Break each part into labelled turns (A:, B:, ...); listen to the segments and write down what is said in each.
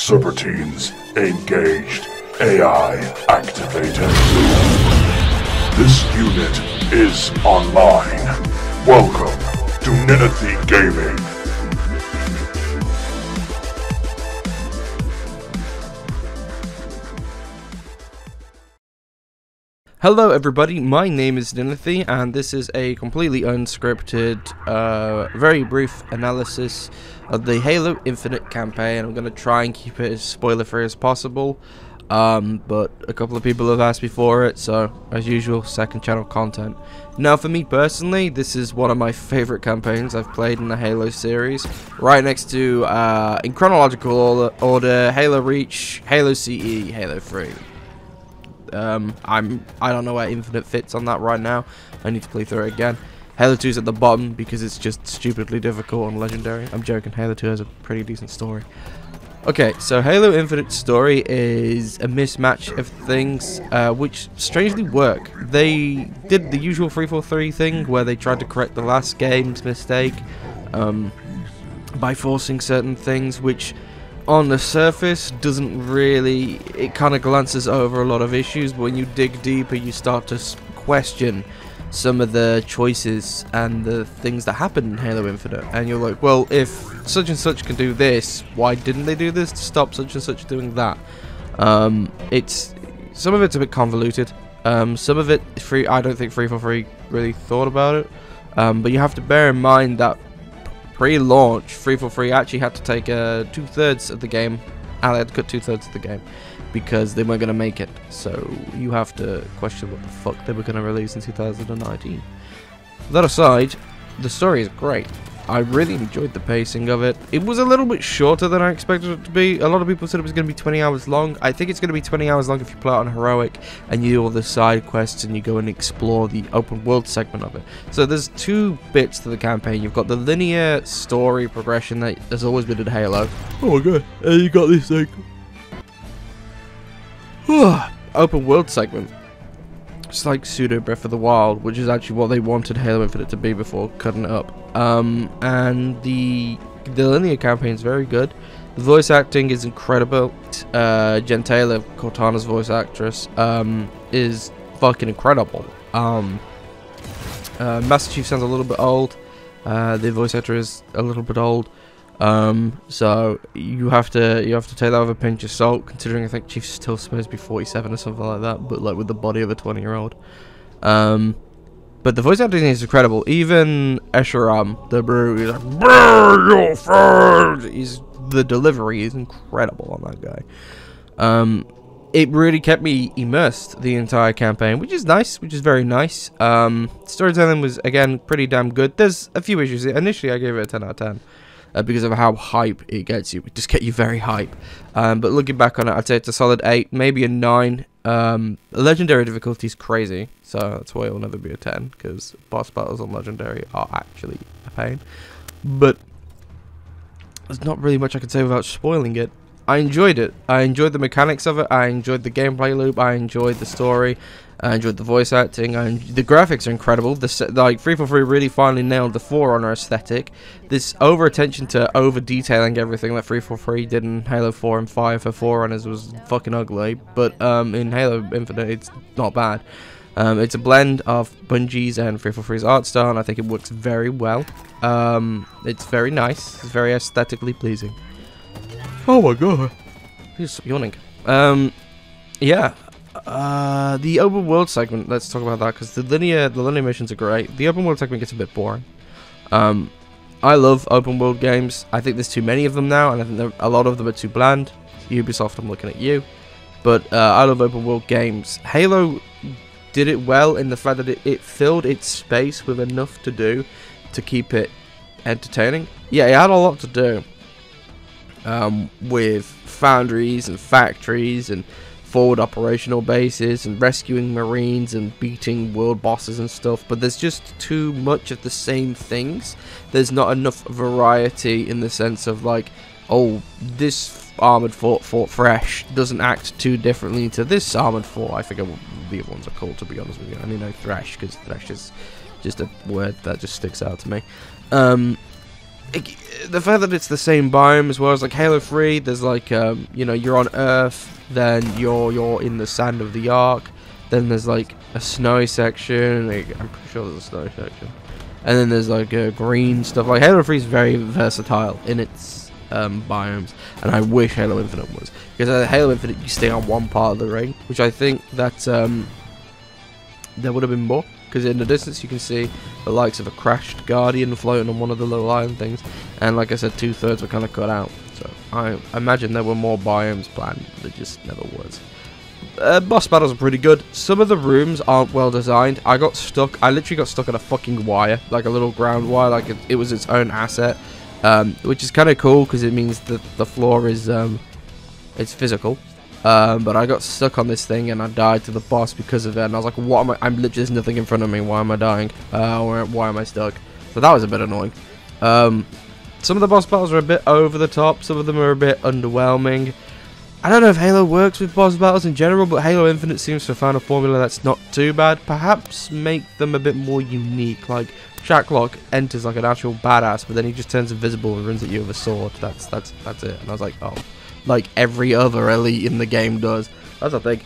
A: Subroutines engaged. AI activated. This unit is online. Welcome to Ninethy Gaming.
B: Hello everybody, my name is Ninethy, and this is a completely unscripted, very brief analysis of the Halo Infinite campaign. I'm going to try and keep it as spoiler-free as possible, but a couple of people have asked me for it, so as usual, second channel content. Now for me personally, this is one of my favourite campaigns I've played in the Halo series, right next to, in chronological order, Halo Reach, Halo CE, Halo 3. I don't know where Infinite fits on that right now. I need to play through it again. Halo 2's at the bottom because it's just stupidly difficult and legendary. I'm joking, Halo 2 has a pretty decent story. Okay, so Halo Infinite's story is a mismatch of things which strangely work. They did the usual 343 thing where they tried to correct the last game's mistake by forcing certain things which on the surface doesn't really, it kind of glances over a lot of issues, but when you dig deeper you start to question some of the choices and the things that happen in Halo Infinite, and you're like, well, if such and such can do this, why didn't they do this to stop such and such doing that? It's some of it's a bit convoluted, some of it free. I don't think 343 really thought about it, but you have to bear in mind that pre-launch, 343 actually had to take 2/3 of the game. They had to cut 2/3 of the game because they weren't going to make it. So you have to question what the fuck they were going to release in 2019. That aside, the story is great. I really enjoyed the pacing of it. It was a little bit shorter than I expected it to be. A lot of people said it was going to be 20 hours long. I think it's going to be 20 hours long if you play it on Heroic and you do all the side quests and you go and explore the open world segment of it. So there's two bits to the campaign. You've got the linear story progression that has always been in Halo. Oh my god, you got this thing. Open world segment. It's like pseudo Breath of the Wild, which is actually what they wanted Halo Infinite to be before cutting it up. And the linear campaign is very good. The voice acting is incredible. Jen Taylor, Cortana's voice actress, is fucking incredible. Master Chief sounds a little bit old. The voice actor is a little bit old. So you have to take that with a pinch of salt, considering I think Chief's still supposed to be 47 or something like that, but like with the body of a 20-year-old. But the voice acting is incredible. Even Escharum, the brew, he's like, burn your face! The delivery is incredible on that guy. It really kept me immersed the entire campaign, which is nice, which is very nice. Storytelling was, again, pretty damn good. There's a few issues. Initially, I gave it a 10 out of 10. Because of how hype it gets you. It just gets you very hype. But looking back on it, I'd say it's a solid 8, maybe a 9. Legendary difficulty is crazy, so that's why it'll never be a 10, because boss battles on Legendary are actually a pain. But there's not really much I can say without spoiling it. I enjoyed it. I enjoyed the mechanics of it. I enjoyed the gameplay loop. I enjoyed the story. I enjoyed the voice acting. The graphics are incredible. Like 343 really finally nailed the Forerunner aesthetic. This over attention to over detailing everything that 343 did in Halo 4 and 5 for Forerunners was fucking ugly. But in Halo Infinite, it's not bad. It's a blend of Bungie's and 343's art style, and I think it works very well. It's very nice. It's very aesthetically pleasing. Oh my god. Please stop yawning. Yeah. The open world segment, let's talk about that, because the linear missions are great. The open world segment gets a bit boring. I love open world games. I think there's too many of them now, and I think a lot of them are too bland. Ubisoft, I'm looking at you. But I love open world games. Halo did it well in the fact that it filled its space with enough to do to keep it entertaining. Yeah, it had a lot to do. With foundries and factories and forward operational bases and rescuing marines and beating world bosses and stuff, but there's just too much of the same things. There's not enough variety in the sense of like, oh, this armored fort fresh doesn't act too differently to this armored fort. I forget what the other ones are called, to be honest with you. I only know thresh because thresh is just a word that just sticks out to me. the fact that it's the same biome as well as like Halo 3, there's like you know, you're on Earth, then you're in the sand of the Ark, then there's like a snowy section, like, I'm pretty sure there's a snowy section, and then there's like green stuff. Like Halo 3 is very versatile in its biomes, and I wish Halo Infinite was, because Halo Infinite you stay on one part of the ring, which I think that there would have been more. Because in the distance you can see the likes of a crashed Guardian floating on one of the little island things. And like I said, 2/3 were kind of cut out. So I imagine there were more biomes planned. There just never was. Boss battles are pretty good. Some of the rooms aren't well designed. I literally got stuck on a fucking wire. Like a little ground wire. Like it was its own asset. Which is kind of cool because it means that the floor is it's physical. But I got stuck on this thing and I died to the boss because of it, and I was like, what am I'm literally, there's nothing in front of me, why am I dying? Why am I stuck? So that was a bit annoying. Some of the boss battles are a bit over the top, some of them are a bit underwhelming. I don't know if Halo works with boss battles in general, but Halo Infinite seems to have found a formula that's not too bad. Perhaps make them a bit more unique, like Shacklock enters like an actual badass, but then he just turns invisible and runs at you with a sword. That's it. And I was like, oh. Like every other elite in the game does. That's the thing.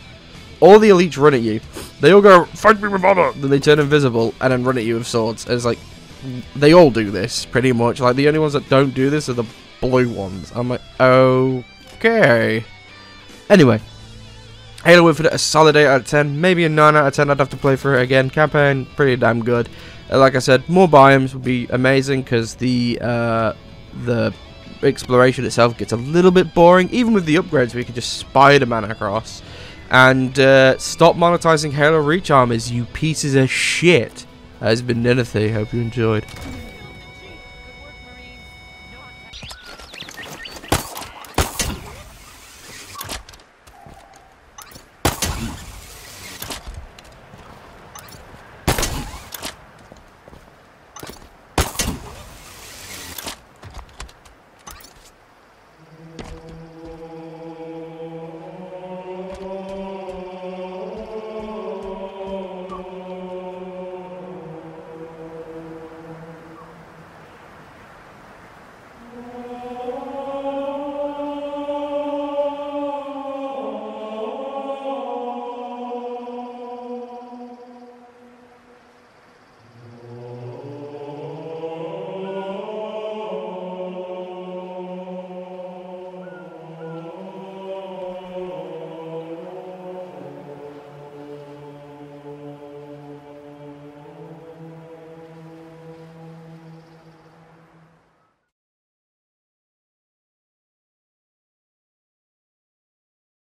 B: All the elites run at you. They all go, fight me with honor. Then they turn invisible and then run at you with swords. And it's like, they all do this pretty much. Like the only ones that don't do this are the blue ones. I'm like, okay. Anyway, Halo Infinite, a solid 8 out of 10. Maybe a 9 out of 10. I'd have to play for it again. Campaign, pretty damn good. Like I said, more biomes would be amazing because the exploration itself gets a little bit boring, even with the upgrades we can just Spider-Man across. And stop monetizing Halo Reach armors, you pieces of shit. That has been Ninethy. Hope you enjoyed.